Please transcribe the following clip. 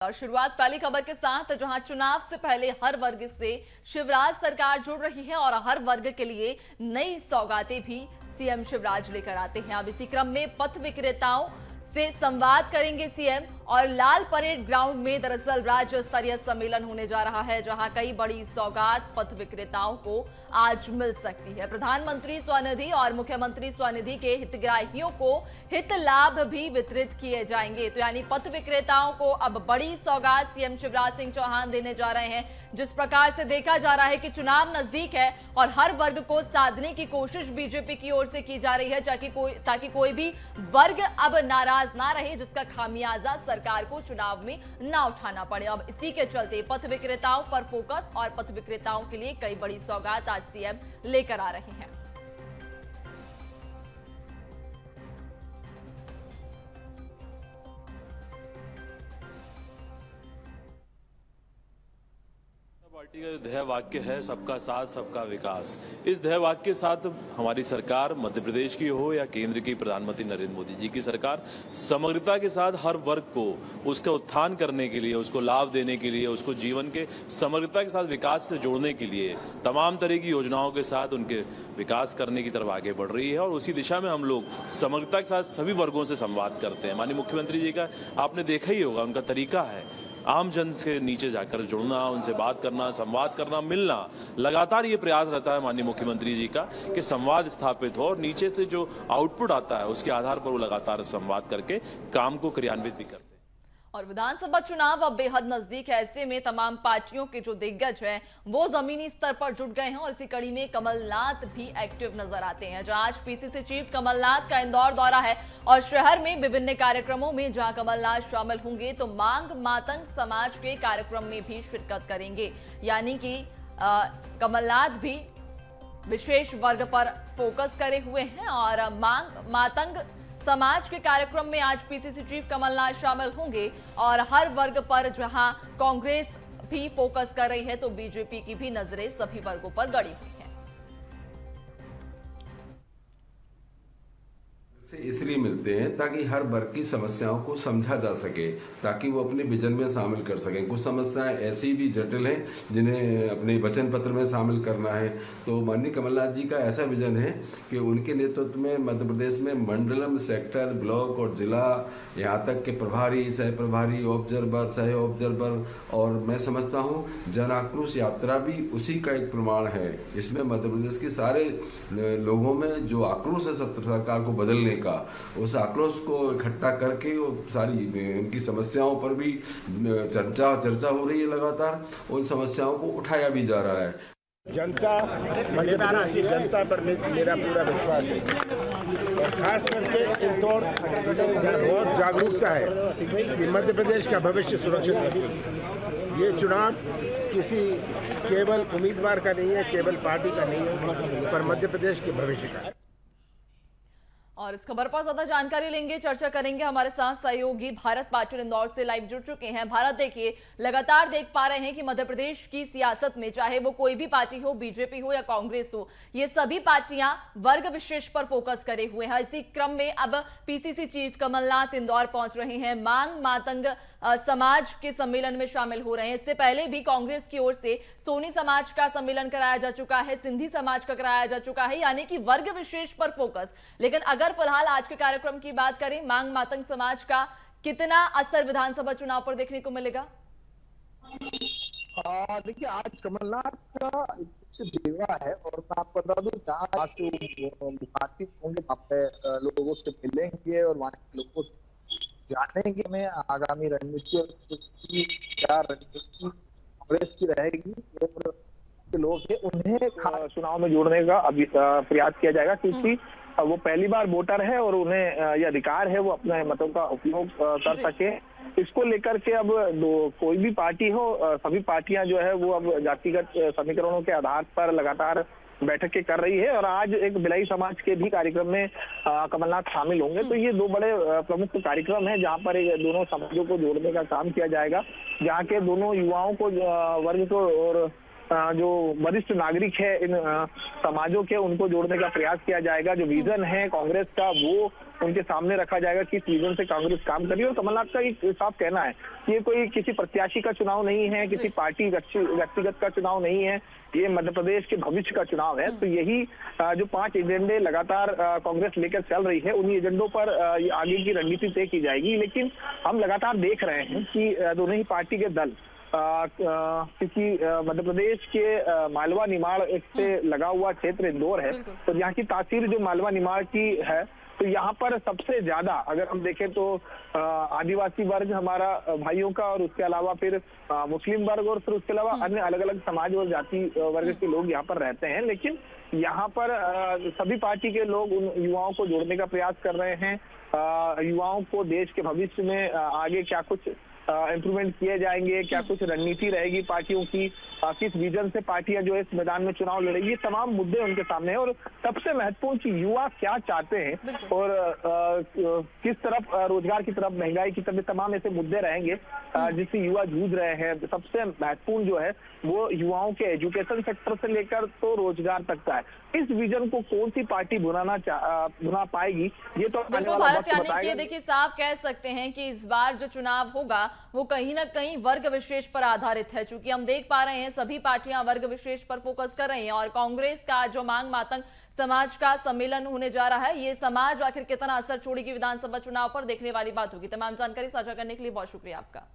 और शुरुआत पहली खबर के साथ, जहां चुनाव से पहले हर वर्ग से शिवराज सरकार जुड़ रही है और हर वर्ग के लिए नई सौगातें भी सीएम शिवराज लेकर आते हैं। अब इसी क्रम में पथ विक्रेताओं से संवाद करेंगे सीएम और लाल परेड ग्राउंड में दरअसल राज्य स्तरीय सम्मेलन होने जा रहा है, जहां कई बड़ी सौगात पथ विक्रेताओं को आज मिल सकती है। प्रधानमंत्री स्वनिधि और मुख्यमंत्री स्वनिधि के हितग्राहियों को हित लाभ भी वितरित किए जाएंगे। तो यानी पथ विक्रेताओं को अब बड़ी सौगात सीएम शिवराज सिंह चौहान देने जा रहे हैं। जिस प्रकार से देखा जा रहा है कि चुनाव नजदीक है और हर वर्ग को साधने की कोशिश बीजेपी की ओर से की जा रही है, ताकि कोई भी वर्ग अब नाराज ना रहे, जिसका खामियाजा सरकार को चुनाव में ना उठाना पड़े। अब इसी के चलते पथ विक्रेताओं पर फोकस और पथ विक्रेताओं के लिए कई बड़ी सौगात आज सीएम लेकर आ रहे हैं। पार्टी का जो ध्येय वाक्य है सबका साथ सबका विकास, इस ध्येय वाक्य के साथ हमारी सरकार मध्य प्रदेश की हो या केंद्र की प्रधानमंत्री नरेंद्र मोदी जी की सरकार समग्रता के साथ हर वर्ग को उसका उत्थान करने के लिए, उसको लाभ देने के लिए, उसको जीवन के समग्रता के साथ विकास से जोड़ने के लिए तमाम तरह की योजनाओं के साथ उनके विकास करने की तरफ आगे बढ़ रही है। और उसी दिशा में हम लोग समग्रता के साथ सभी वर्गों से संवाद करते हैं। माननीय मुख्यमंत्री जी का आपने देखा ही होगा, उनका तरीका है आम जन से नीचे जाकर जुड़ना, उनसे बात करना, संवाद करना, मिलना। लगातार ये प्रयास रहता है माननीय मुख्यमंत्री जी का कि संवाद स्थापित हो और नीचे से जो आउटपुट आता है उसके आधार पर वो लगातार संवाद करके काम को क्रियान्वित भी करते हैं। और विधानसभा चुनाव अब बेहद नजदीक है। ऐसे में तमाम पार्टियों के जो दिग्गज हैं वो जमीनी स्तर पर जुट गए हैं और इसी कड़ी में कमलनाथ भी एक्टिव नजर आते हैं। जहां आज पीसीसी चीफ कमलनाथ का इंदौर दौरा है और शहर में विभिन्न कार्यक्रमों में जहां कमलनाथ शामिल होंगे तो मांग मातंग समाज के कार्यक्रम में भी शिरकत करेंगे। यानी कि कमलनाथ भी विशेष वर्ग पर फोकस करे हुए हैं और मांग मातंग समाज के कार्यक्रम में आज पीसीसी चीफ कमलनाथ शामिल होंगे। और हर वर्ग पर जहां कांग्रेस भी फोकस कर रही है तो बीजेपी की भी नजरें सभी वर्गों पर गड़ी हुई हैं। इसलिए मिलते हैं ताकि हर वर्ग की समस्याओं को समझा जा सके, ताकि वो अपने विजन में शामिल कर सकें। कुछ समस्याएं ऐसी भी जटिल हैं जिन्हें अपने वचन पत्र में शामिल करना है। तो माननीय कमलनाथ जी का ऐसा विजन है कि उनके नेतृत्व में मध्य प्रदेश में मंडलम, सेक्टर, ब्लॉक और जिला, यहाँ तक के प्रभारी, सह प्रभारी, ऑब्जर्वर, सह ऑब्जर्वर, और मैं समझता हूँ जन आक्रोश यात्रा भी उसी का एक प्रमाण है। इसमें मध्य प्रदेश के सारे लोगों में जो आक्रोश है सरकार को बदलने का, उस आक्रोश को इकट्ठा करके वो सारी उनकी समस्याओं पर भी चर्चा हो रही है। लगातार उन समस्याओं को उठाया भी जा रहा है। जनता, मध्य प्रदेश की जनता पर मेरा पूरा विश्वास है और खास करके इंदौर बहुत जागरूकता है कि मध्य प्रदेश का भविष्य सुरक्षित रखे। ये चुनाव किसी केवल उम्मीदवार का नहीं है, केवल पार्टी का नहीं है, पर मध्य प्रदेश के भविष्य का है। और इस खबर पर ज्यादा जानकारी लेंगे, चर्चा करेंगे। हमारे साथ सहयोगी भारत पाटिल इंदौर से लाइव जुड़ चुके हैं। भारत, देखिए, लगातार देख पा रहे हैं कि मध्य प्रदेश की सियासत में चाहे वो कोई भी पार्टी हो, बीजेपी हो या कांग्रेस हो, ये सभी पार्टियां वर्ग विशेष पर फोकस करे हुए हैं। इसी क्रम में अब पीसीसी चीफ कमलनाथ इंदौर पहुंच रहे हैं, मांग मातंग समाज के सम्मेलन में शामिल हो रहे हैं। इससे पहले भी कांग्रेस की ओर से सोनी समाज का सम्मेलन कराया जा चुका है, सिंधी समाज का कराया जा चुका है, यानी कि वर्ग विशेष पर फोकस। लेकिन अगर फिलहाल आज के कार्यक्रम की बात करें, मांग मातंग समाज का कितना असर विधानसभा चुनाव पर देखने को मिलेगा? देखिए, आज कमलनाथ का देवा है और मैं आपको बता दूं, जहाँ से मुखातिब होंगे वहाँ पे लोगों से मिलेंगे और वहाँ के लोगों से जानेंगे में आगामी रणनीति क्या रणनीति कांग्रेस की रहेगी और लोग हैं उन्हें खास चुनाव में जोड़ने का अभी प्रयास किया जाएगा, क्योंकि वो पहली बार वोटर है और उन्हें यह अधिकार है वो अपने मतों का उपयोग कर सके। इसको लेकर के अब कोई भी पार्टी हो, सभी पार्टियां जो है वो अब जातिगत समीकरणों के आधार पर लगातार बैठकें कर रही है और आज एक बिलाई समाज के भी कार्यक्रम में कमलनाथ शामिल होंगे। तो ये दो बड़े प्रमुख कार्यक्रम हैं जहां पर दोनों समाजों को जोड़ने का काम किया जाएगा, जहां के दोनों युवाओं को, वर्ग को और जो वरिष्ठ नागरिक है इन समाजों के, उनको जोड़ने का प्रयास किया जाएगा। जो विजन है कांग्रेस का वो उनके सामने रखा जाएगा किस विजन से कांग्रेस काम कर रही है। और कमलनाथ का एक साफ कहना है कि ये कोई किसी प्रत्याशी का चुनाव नहीं है, किसी पार्टी व्यक्तिगत का चुनाव नहीं है, ये मध्य प्रदेश के भविष्य का चुनाव है। तो यही जो 5 एजेंडे लगातार कांग्रेस लेकर चल रही है, उन्हीं एजेंडों पर आगे की रणनीति तय की जाएगी। लेकिन हम लगातार देख रहे हैं कि दोनों ही पार्टी के दल क्योंकि मध्य प्रदेश के मालवा निमाड़ से लगा हुआ क्षेत्र इंदौर है, तो यहाँ की तासीर जो मालवा निमाड़ की है, तो यहाँ पर सबसे ज्यादा अगर हम देखें तो आदिवासी वर्ग हमारा भाइयों का, और उसके अलावा फिर मुस्लिम वर्ग, और फिर उसके अलावा अन्य अलग अलग समाज और जाति वर्ग के लोग यहाँ पर रहते हैं। लेकिन यहाँ पर सभी पार्टी के लोग उन युवाओं को जोड़ने का प्रयास कर रहे हैं। युवाओं को देश के भविष्य में आगे क्या कुछ इम्प्रूवमेंट किए जाएंगे, क्या कुछ रणनीति रहेगी पार्टियों की, किस विजन से पार्टियां जो है इस मैदान में चुनाव लड़ेगी, ये तमाम मुद्दे उनके सामने हैं। और सबसे महत्वपूर्ण कि युवा क्या चाहते हैं और किस तरफ रोजगार की तरफ, महंगाई की तरफ, तमाम ऐसे मुद्दे रहेंगे जिससे युवा जूझ रहे हैं। सबसे महत्वपूर्ण जो है वो युवाओं के एजुकेशन सेक्टर से लेकर तो रोजगार तक का है। इस विजन को कौन सी पार्टी बुना पाएगी, ये तो बिल्कुल भारत यानी कि देखिए साफ कह सकते हैं कि इस बार जो चुनाव होगा वो कहीं ना कहीं वर्ग विशेष पर आधारित है, क्योंकि हम देख पा रहे हैं सभी पार्टियां वर्ग विशेष पर फोकस कर रही हैं। और कांग्रेस का जो मांग मातंग समाज का सम्मेलन होने जा रहा है, ये समाज आखिर कितना असर छोड़ेगी विधानसभा चुनाव पर, देखने वाली बात होगी। तमाम जानकारी साझा करने के लिए बहुत शुक्रिया आपका।